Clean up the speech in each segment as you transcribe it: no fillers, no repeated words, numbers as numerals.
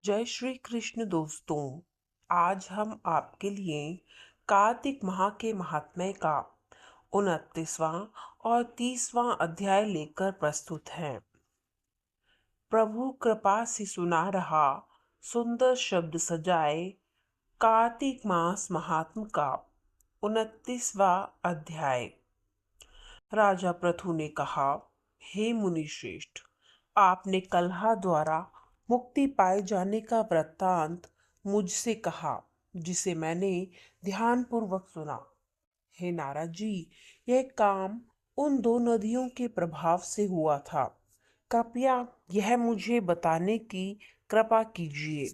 जय श्री कृष्ण दोस्तों। आज हम आपके लिए कार्तिक माह के महात्म्य का 29वां और 30वां अध्याय लेकर प्रस्तुत हैं। प्रभु कृपा से सुना रहा सुंदर शब्द सजाए कार्तिक मास महात्म का 29वां अध्याय। राजा पृथु ने कहा, हे मुनि श्रेष्ठ, आपने कलह द्वारा मुक्ति पाए जाने का वृत्तांत मुझसे कहा, जिसे मैंने ध्यान पूर्वक सुना। हे नारद जी, यह काम उन दो नदियों के प्रभाव से हुआ था। कृपया यह मुझे बताने की कृपा कीजिए।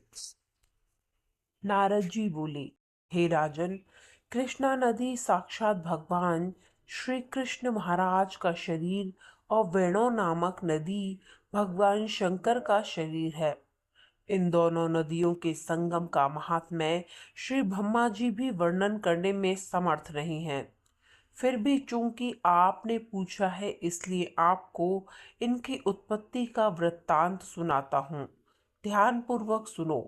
नारद जी बोले, हे राजन, कृष्णा नदी साक्षात भगवान श्री कृष्ण महाराज का शरीर और वेणु नामक नदी भगवान शंकर का शरीर है। इन दोनों नदियों के संगम का महात्म्य श्री ब्रह्मा जी भी वर्णन करने में समर्थ नहीं हैं। फिर भी चूंकि आपने पूछा है, इसलिए आपको इनकी उत्पत्ति का वृत्तांत सुनाता हूँ। ध्यान पूर्वक सुनो।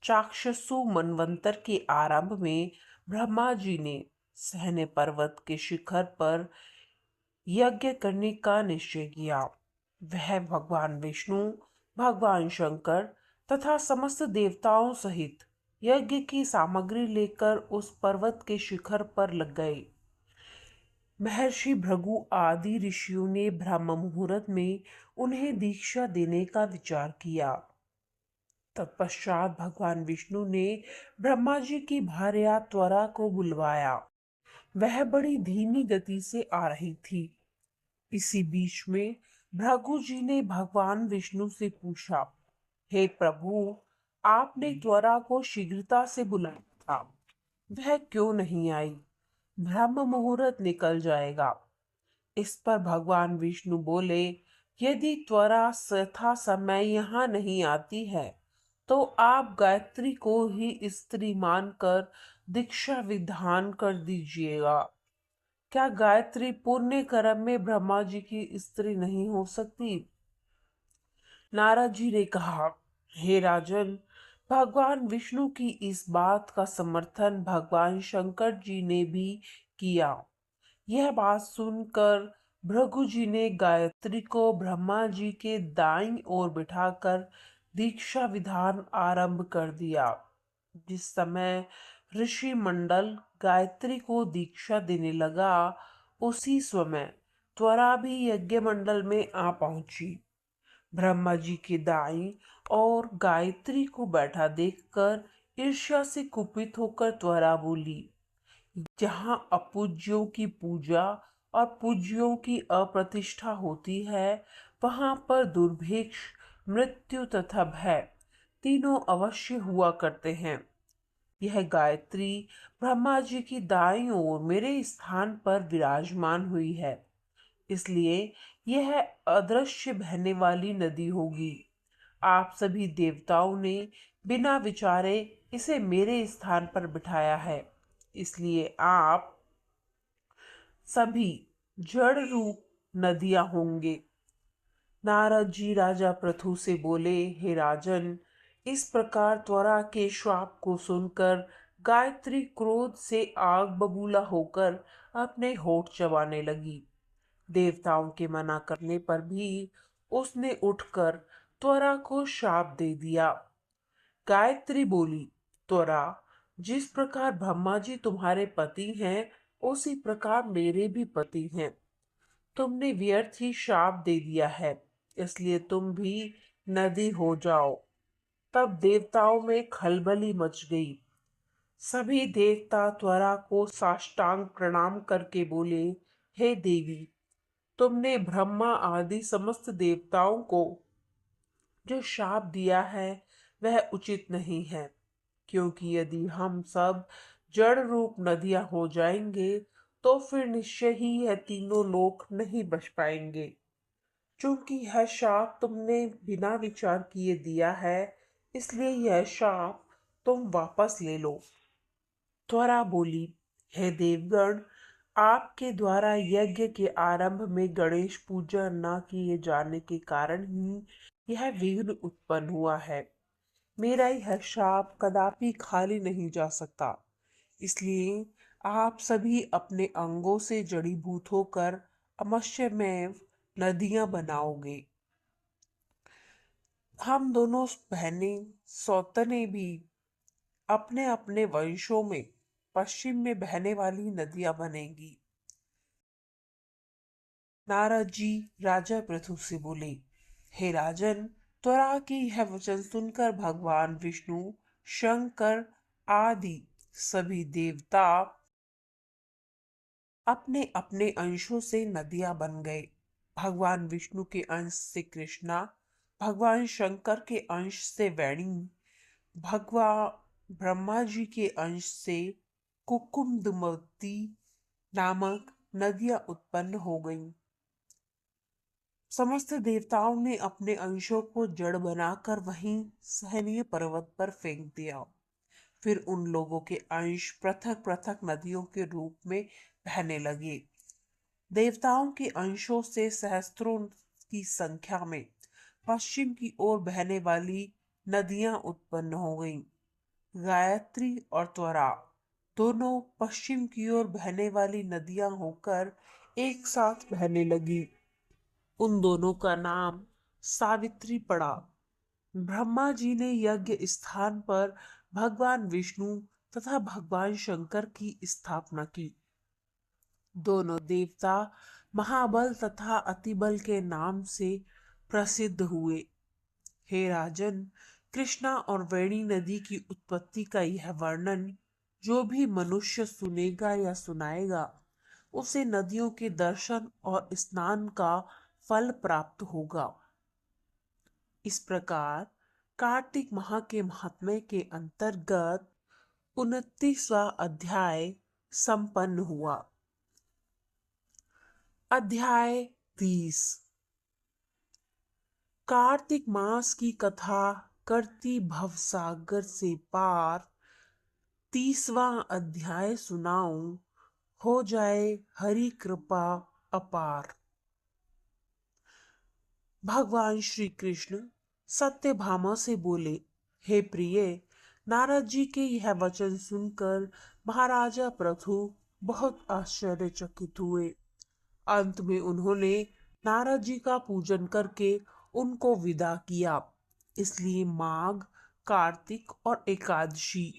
चाक्षसु मनवंतर के आरंभ में ब्रह्मा जी ने सहने पर्वत के शिखर पर यज्ञ करने का निश्चय किया। वह भगवान विष्णु, भगवान शंकर तथा समस्त देवताओं सहित यज्ञ की सामग्री लेकर उस पर्वत के शिखर पर लग गए। महर्षि भृगु आदि ऋषियों ने ब्रह्म मुहूर्त में उन्हें दीक्षा देने का विचार किया। तत्पश्चात भगवान विष्णु ने ब्रह्मा जी की भार्या त्वरा को बुलवाया। वह बड़ी धीमी गति से आ रही थी। इसी बीच में भृगु जी ने भगवान विष्णु से पूछा, हे प्रभु, आपने त्वरा को शीघ्रता से बुलाया था, वह क्यों नहीं आई? ब्रह्म मुहूर्त निकल जाएगा। इस पर भगवान विष्णु बोले, यदि त्वरा यथा समय यहाँ नहीं आती है तो आप गायत्री को ही स्त्री मानकर दीक्षा विधान कर दीजिएगा। क्या गायत्री पुण्य कर्म में ब्रह्मा जी की स्त्री नहीं हो सकती? नारद जी ने कहा, हे राजन, भगवान विष्णु की इस बात का समर्थन भगवान शंकर जी ने भी किया। यह बात सुनकर भृगु जी ने गायत्री को ब्रह्मा जी के दाईं ओर बिठाकर दीक्षा विधान आरंभ कर दिया। जिस समय ऋषि मंडल गायत्री को दीक्षा देने लगा, उसी समय त्वरा भी यज्ञ मंडल में आ पहुंची। ब्रह्मा जी के दाईं और गायत्री को बैठा देखकर ईर्ष्या से कुपित होकर त्वरा बोली, जहाँ अपूज्यों की पूजा और पूज्यों की अप्रतिष्ठा होती है, वहां पर दुर्भिक्ष, मृत्यु तथा भय तीनों अवश्य हुआ करते हैं। यह गायत्री ब्रह्मा जी की दाईं ओर मेरे स्थान पर विराजमान हुई है, इसलिए यह अदृश्य बहने वाली नदी होगी। आप सभी देवताओं ने बिना विचारे इसे मेरे स्थान पर बिठाया है, इसलिए आप सभी जड़ रूप नदियां होंगे। नारद जी राजा पृथु से बोले, हे राजन, इस प्रकार त्वरा के श्राप को सुनकर गायत्री क्रोध से आग बबूला होकर अपने होठ चबाने लगी। देवताओं के मना करने पर भी उसने उठकर त्वरा को शाप दे दिया। गायत्री बोली, त्वरा, जिस प्रकार ब्रह्मा जी तुम्हारे पति हैं, उसी प्रकार मेरे भी पति हैं। तुमने व्यर्थ ही शाप दे दिया है, इसलिए तुम भी नदी हो जाओ। तब देवताओं में खलबली मच गई। सभी देवता त्वरा को साष्टांग प्रणाम करके बोले, हे देवी, तुमने ब्रह्मा आदि समस्त देवताओं को जो शाप दिया है वह उचित नहीं है, क्योंकि यदि हम सब जड़ रूप नदियां हो जाएंगे तो फिर निश्चय ही यह तीनों लोक नहीं बच पाएंगे। चूंकि यह शाप तुमने बिना विचार किए दिया है, इसलिए यह शाप तुम वापस ले लो। त्वरा बोली, हे देवगण, आपके द्वारा यज्ञ के आरंभ में गणेश पूजा न किए जाने के कारण ही यह विघ्न उत्पन्न हुआ है। मेरा यह शाप कदापि खाली नहीं जा सकता। इसलिए आप सभी अपने अंगों से जड़ीभूत होकर अवश्यमेव नदियां बनाओगे। हम दोनों बहनें सौतने भी अपने अपने वंशों में पश्चिम में बहने वाली नदियां बनेंगी। नारद जी राजा पृथु से बोले, हे राजन, त्वरा की यह वचन सुनकर भगवान विष्णु, शंकर आदि सभी देवता अपने अपने अंशों से नदियां बन गए। भगवान विष्णु के अंश से कृष्णा, भगवान शंकर के अंश से वेणी, भगवान ब्रह्मा जी के अंश से कुकुमदुमती नामक नदियां उत्पन्न हो गईं। समस्त देवताओं ने अपने अंशों को जड़ बनाकर वहीं सहनीय पर्वत पर फेंक दिया। फिर उन लोगों के अंश पृथक पृथक नदियों के रूप में बहने लगे। देवताओं के अंशों से सहस्त्रों की संख्या में पश्चिम की ओर बहने वाली नदियां उत्पन्न हो गईं। गायत्री और त्वरा दोनों पश्चिम की ओर बहने वाली नदियां होकर एक साथ बहने लगी। उन दोनों का नाम सावित्री पड़ा। ब्रह्मा जी ने यज्ञ स्थान पर भगवान विष्णु तथा भगवान शंकर की स्थापना की। दोनों देवता महाबल तथा अतिबल के नाम से प्रसिद्ध हुए। हे राजन, कृष्णा और वेणी नदी की उत्पत्ति का यह वर्णन जो भी मनुष्य सुनेगा या सुनाएगा, उसे नदियों के दर्शन और स्नान का फल प्राप्त होगा। इस प्रकार कार्तिक माह के महात्म्य के अंतर्गत 29वां अध्याय संपन्न हुआ। अध्याय 30। कार्तिक मास की कथा करती भवसागर से पार। 30वां अध्याय सुनाऊं, हो जाए हरि कृपा अपार। भगवान श्री कृष्ण सत्यभामा से बोले, हे प्रिय, नारद जी के यह वचन सुनकर महाराजा पृथु बहुत आश्चर्यचकित हुए। अंत में उन्होंने नारद जी का पूजन करके उनको विदा किया। इसलिए माघ, कार्तिक और एकादशी,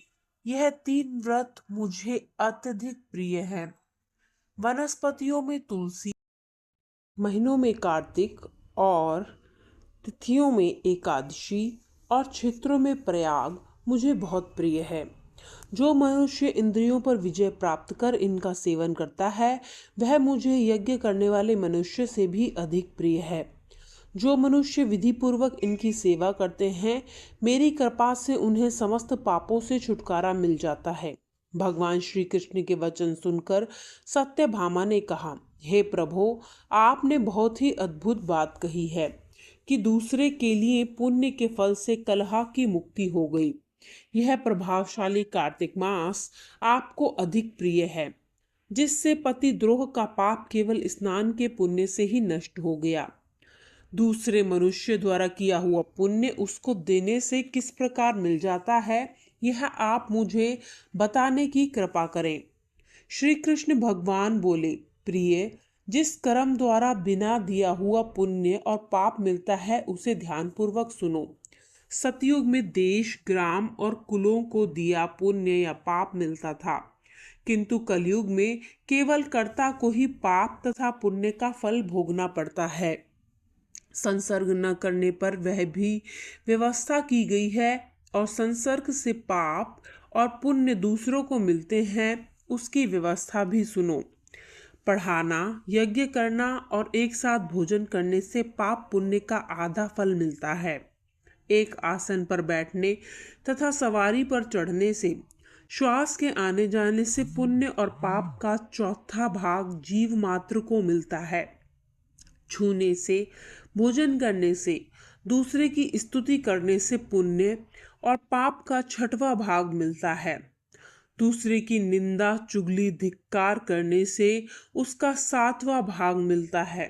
यह 3 व्रत मुझे अत्यधिक प्रिय हैं। वनस्पतियों में तुलसी, महीनों में कार्तिक और तिथियों में एकादशी और क्षेत्रों में प्रयाग मुझे बहुत प्रिय है। जो मनुष्य इंद्रियों पर विजय प्राप्त कर इनका सेवन करता है, वह मुझे यज्ञ करने वाले मनुष्य से भी अधिक प्रिय है। जो मनुष्य विधि पूर्वक इनकी सेवा करते हैं, मेरी कृपा से उन्हें समस्त पापों से छुटकारा मिल जाता है। भगवान श्री कृष्ण के वचन सुनकर सत्यभामा ने कहा, हे प्रभो, आपने बहुत ही अद्भुत बात कही है कि दूसरे के लिए पुण्य के फल से कलह की मुक्ति हो गई। यह प्रभावशाली कार्तिक मास आपको अधिक प्रिय है, जिससे पतिद्रोह का पाप केवल स्नान के पुण्य से ही नष्ट हो गया। दूसरे मनुष्य द्वारा किया हुआ पुण्य उसको देने से किस प्रकार मिल जाता है, यह आप मुझे बताने की कृपा करें। श्री कृष्ण भगवान बोले, प्रिय, जिस कर्म द्वारा बिना दिया हुआ पुण्य और पाप मिलता है, उसे ध्यानपूर्वक सुनो। सतयुग में देश, ग्राम और कुलों को दिया पुण्य या पाप मिलता था, किंतु कलयुग में केवल कर्ता को ही पाप तथा पुण्य का फल भोगना पड़ता है। संसर्ग न करने पर वह भी व्यवस्था की गई है, और संसर्ग से पाप और पुण्य दूसरों को मिलते हैं, उसकी व्यवस्था भी सुनो। पढ़ाना, यज्ञ करना और एक साथ भोजन करने से पाप पुण्य का आधा फल मिलता है। एक आसन पर बैठने तथा सवारी पर चढ़ने से, श्वास के आने जाने से पुण्य और पाप का चौथा भाग जीव मात्र को मिलता है। छूने से, भोजन करने से, दूसरे की स्तुति करने से पुण्य और पाप का 6वां भाग मिलता है। दूसरे की निंदा, चुगली, धिक्कार करने से उसका 7वां भाग मिलता है।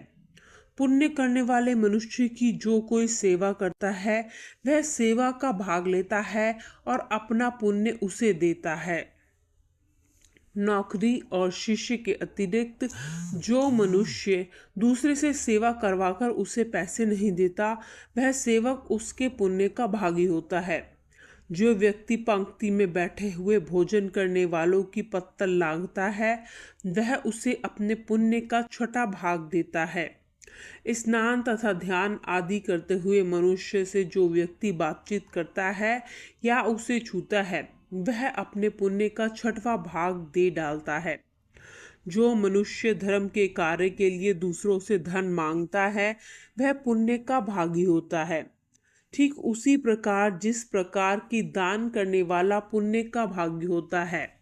पुण्य करने वाले मनुष्य की जो कोई सेवा करता है वह सेवा का भाग लेता है और अपना पुण्य उसे देता है। नौकरी और शिष्य के अतिरिक्त जो मनुष्य दूसरे से सेवा करवाकर उसे पैसे नहीं देता वह सेवक उसके पुण्य का भागी होता है। जो व्यक्ति पंक्ति में बैठे हुए भोजन करने वालों की पत्तल लांघता है वह उसे अपने पुण्य का छठा भाग देता है। स्नान तथा ध्यान आदि करते हुए मनुष्य से जो व्यक्ति बातचीत करता है या उसे छूता है वह अपने पुण्य का छठवां भाग दे डालता है। जो मनुष्य धर्म के कार्य के लिए दूसरों से धन मांगता है वह पुण्य का भागी होता है। ठीक उसी प्रकार जिस प्रकार की दान करने वाला पुण्य का भागी होता है।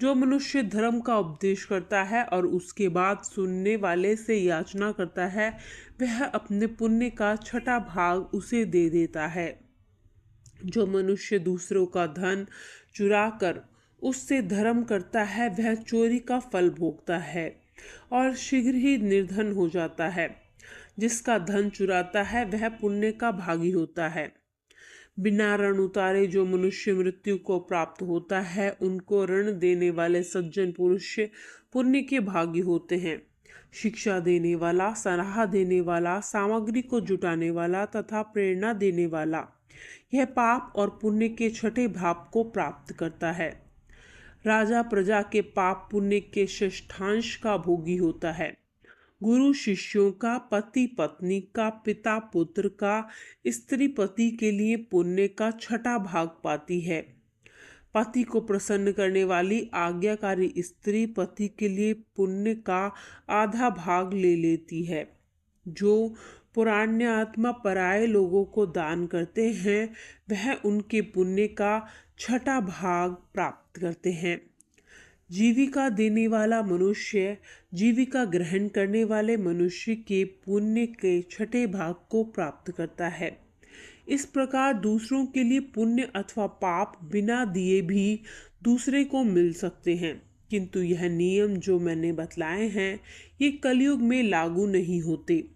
जो मनुष्य धर्म का उपदेश करता है और उसके बाद सुनने वाले से याचना करता है वह अपने पुण्य का छठा भाग उसे दे देता है। जो मनुष्य दूसरों का धन चुरा कर उससे धर्म करता है वह चोरी का फल भोगता है और शीघ्र ही निर्धन हो जाता है। जिसका धन चुराता है वह पुण्य का भागी होता है। बिना ऋण उतारे जो मनुष्य मृत्यु को प्राप्त होता है उनको ऋण देने वाले सज्जन पुरुष पुण्य के भागी होते हैं। शिक्षा देने वाला, सलाह देने वाला, सामग्री को जुटाने वाला तथा प्रेरणा देने वाला यह पाप और पुण्य के छठे भाव को प्राप्त करता है। राजा प्रजा के पाप पुण्य के षष्ठांश का भोगी होता है। गुरु शिष्यों का, पति पत्नी का, पिता पुत्र का, स्त्री पति के लिए पुण्य का छठा भाग पाती है। पति को प्रसन्न करने वाली आज्ञाकारी स्त्री पति के लिए पुण्य का आधा भाग ले लेती है। जो पुराण्य आत्मा पराये लोगों को दान करते हैं वह उनके पुण्य का छठा भाग प्राप्त करते हैं। जीविका देने वाला मनुष्य जीविका ग्रहण करने वाले मनुष्य के पुण्य के छठे भाग को प्राप्त करता है। इस प्रकार दूसरों के लिए पुण्य अथवा पाप बिना दिए भी दूसरे को मिल सकते हैं, किंतु यह नियम जो मैंने बतलाए हैं ये कलयुग में लागू नहीं होते।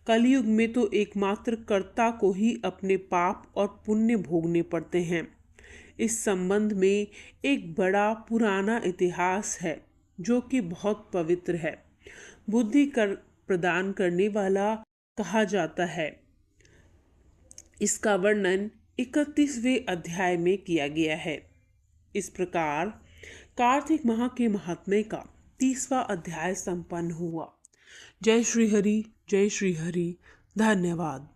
कलयुग में तो एकमात्र कर्ता को ही अपने पाप और पुण्य भोगने पड़ते हैं। इस संबंध में एक बड़ा पुराना इतिहास है जो कि बहुत पवित्र है, बुद्धि कर प्रदान करने वाला कहा जाता है। इसका वर्णन 31वें अध्याय में किया गया है। इस प्रकार कार्तिक माह के महात्म्य का 30वां अध्याय संपन्न हुआ। जय श्री हरि, जय श्री हरि। धन्यवाद।